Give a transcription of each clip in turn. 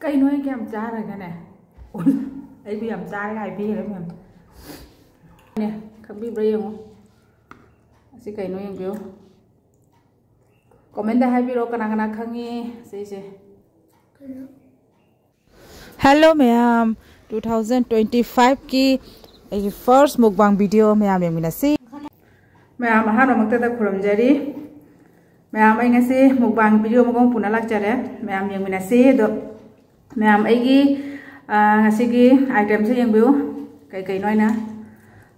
Cây nuôi cái làm cha rồi cái này. Ủa, ấy bị làm cha cái bị đấy mình. Nè, không biết bây giờ không? Si cây nuôi yang biu. Comment hai video kana khangi se. Hello ma'am, 2025 ki first mukbang video ma'am yang minasi. Ma'am ahan makta ta khuram jari. Ma'am ai ngasi mukbang video magong puna lakjare. Ma'am yang minasi do ma'am ai gi ngasi gi item se yang biu kai noi na.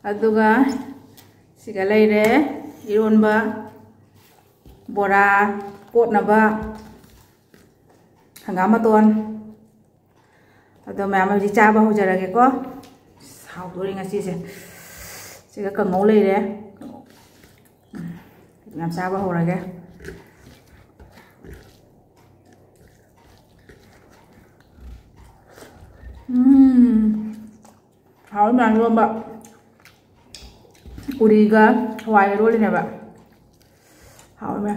Aduga siga leire ironba bora pot naba hangama ton. Ado ma'am ai cha ba ho jara ge ko. Sao tôi ngasi se. Siga ka ngau leire. Làm sao bao hồ này kìa. Hỏi mà luôn bạn. Udiga hoài luôn này bạn. Hỏi mà.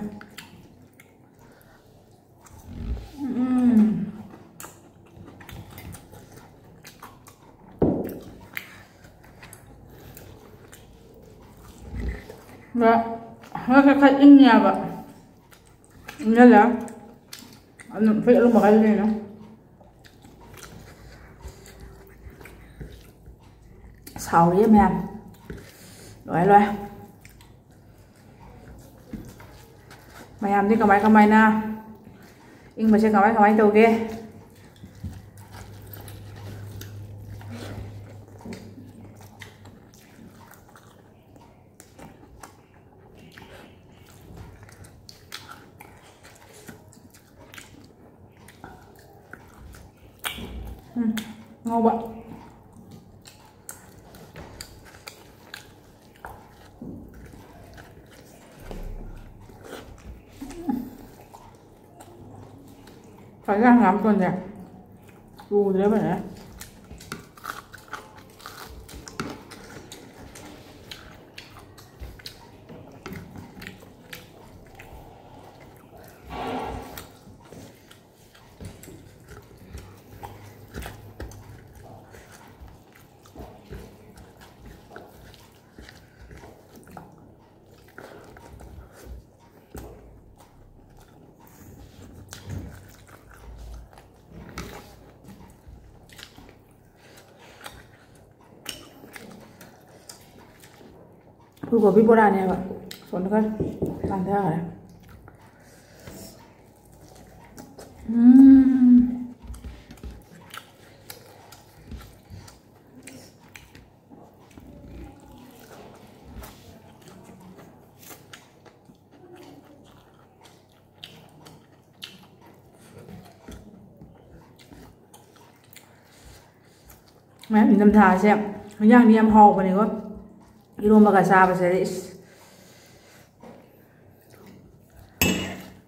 Vâng. Hơi khách in nhà vậy nên là anh phải luôn một cái này nữa xào đi em rồi mày làm đi cầm máy na in mà sẽ cầm máy đầu kia ngon bạn. Phải ra ngắm con nè. Đu thế vậy nè. Gobi bora này bạn, còn cái làm thế này. Mấy mình tâm thà xem, nhang đi em hò vào này quá. Iron magkasama sa ris.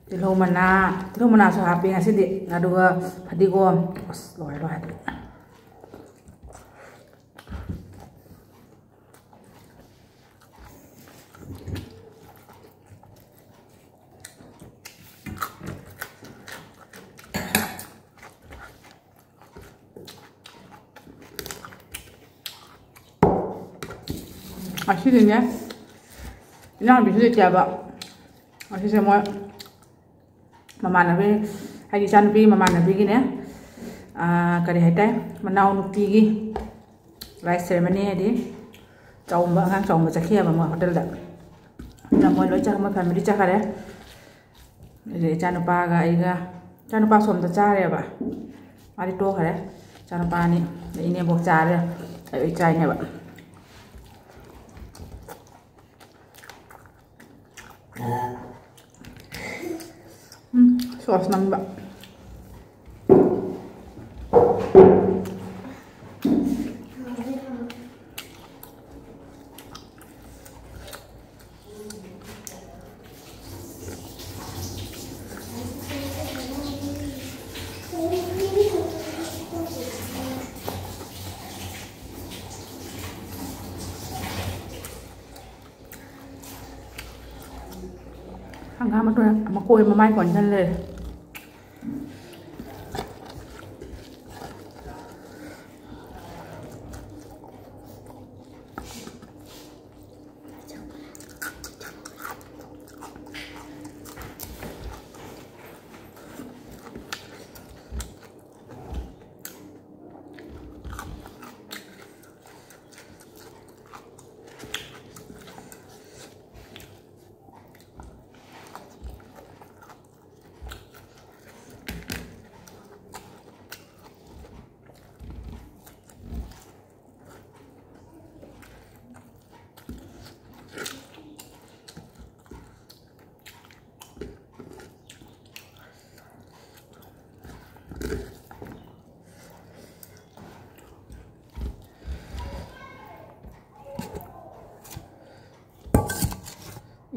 Tilaw mana sa happy nga sidi. Naduga padigom. Loy. Akhirnya ini habis itu coba masih semua mama nabi hari canpi mama nabi gini ya kari hete menau nupi gi rice ceremony di chồng vợ hàng chồng và chắc kia mà mọi hotel đã là mọi lối chắc mọi family chắc rồi để cha nó pa ga cha nó pa xôm ta cha rồi bà ari to rồi cha nó pa ni ini buộc cha rồi ở trai này bạn. Sauce naman ba? Hanggang mà tôi mà côi mà mai còn chân lên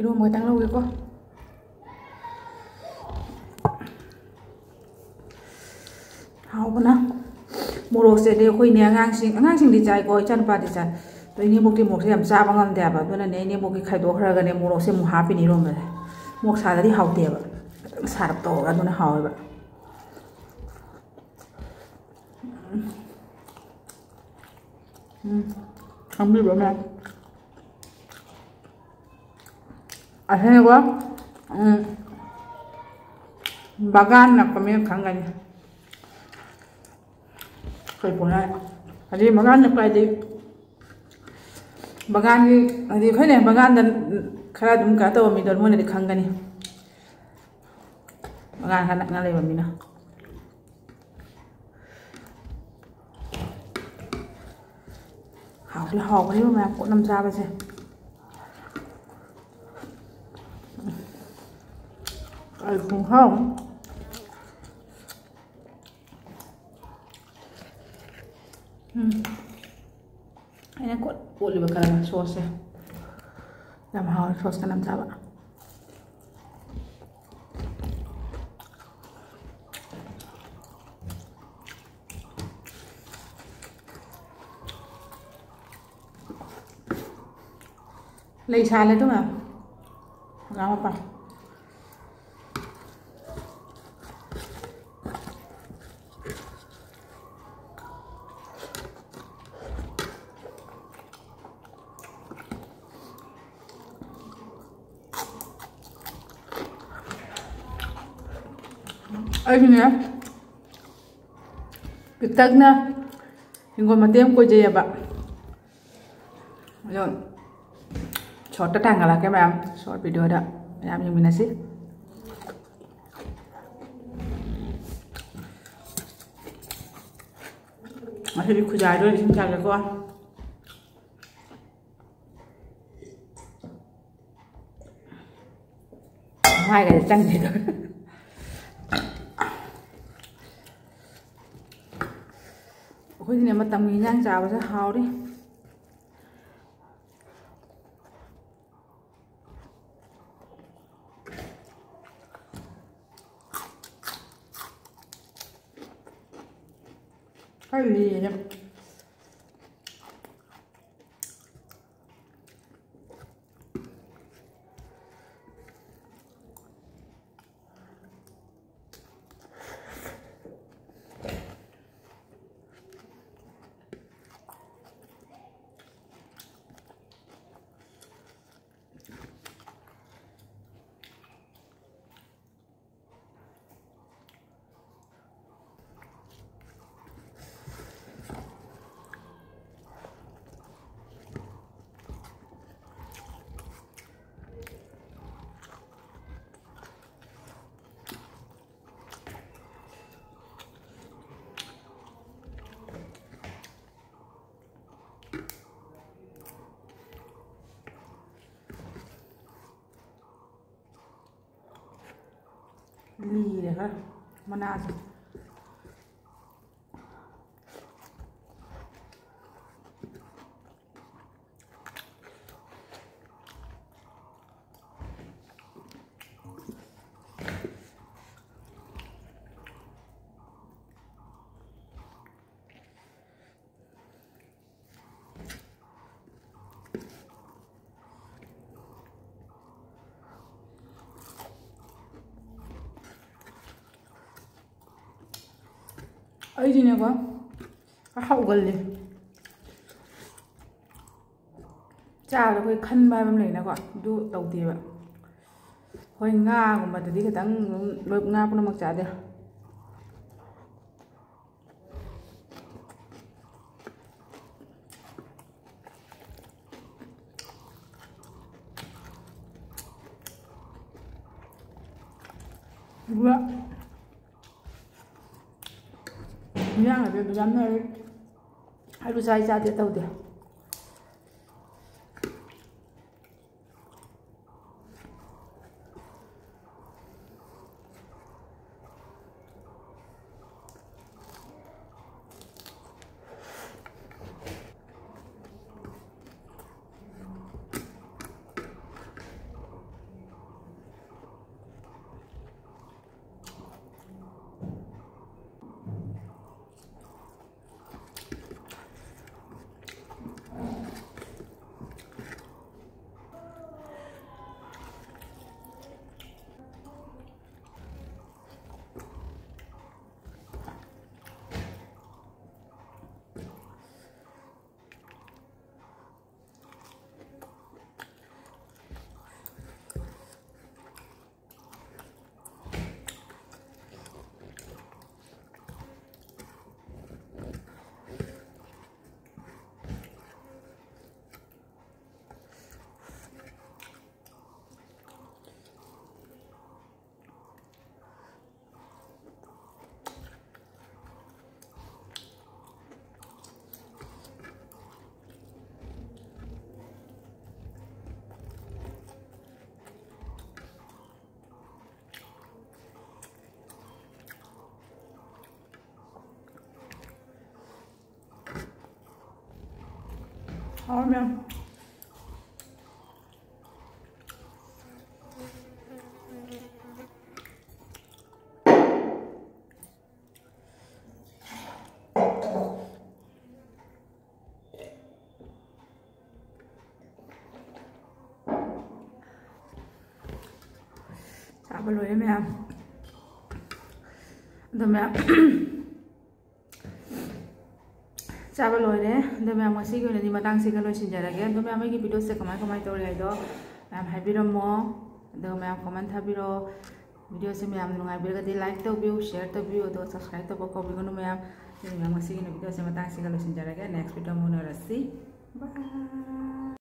Iromba khitang lꯧꯒꯦꯀꯣ. Haubana morokse de khoi ne angangsing di chai ko ichan pa di chai to ini bokti morokse yam chaba ngam de ba dona ne ini bokki khai do khra ga ne morokse mu hapi ni rom ba mok sa da di haute ba sarap to ga dona hawe ba ambil ba ma ahene ko bagan na kami khangani khoi pona adi bagan na pai di bagan gi adi khoi ne bagan dan khara dum ka to mi dor mo ne di khangani bagan khana na le ba mi na hào cái mà cũng nằm ra bây giờ cũng không ini kok boleh bakal sauce làm hào sauce cái nằm ra bạn lấy xài lên đúng không? Gạo apa? Ay gini ya. Pitag na. Hingga mati am ko jaya ba. Ayun. Short tang là các bạn short video đó làm như mình là xí mà thì khu dài rồi xin chào các con hai cái trăng gì rồi ôi này mà tầm nhìn nhang chào sẽ hào đi cái gì vậy? Ly này hả? Mana gì? Ấy gì nè quá có hậu gần liền cha là cái khăn ba này nè gọi du đầu tiên ạ hơi nga của mà thì cái tăng lợp nga cũng mặc trả đi đúng ạ nhang là việc dám này hai đứa sai ra để tàu tiền Thôi nha. Chả lôi đấy mẹ. Rồi mẹ. Chả lôi đấy. Rồi mẹ mà xí cái này thì mà đang xí cái lôi xin trả lại. Rồi mẹ mấy cái video sẽ comment tôi lại đó. Mẹ hay video mo. Rồi mẹ comment tha video. Video से मैं आप लोग आए बिल्कुल like तो भी share तो भी तो सब्सक्राइब तो बहुत कभी करो मैं आप मैं मसीह की वीडियो से बताएं सिंगल लोशन जा रहा है नेक्स्ट वीडियो में रस्सी बाय।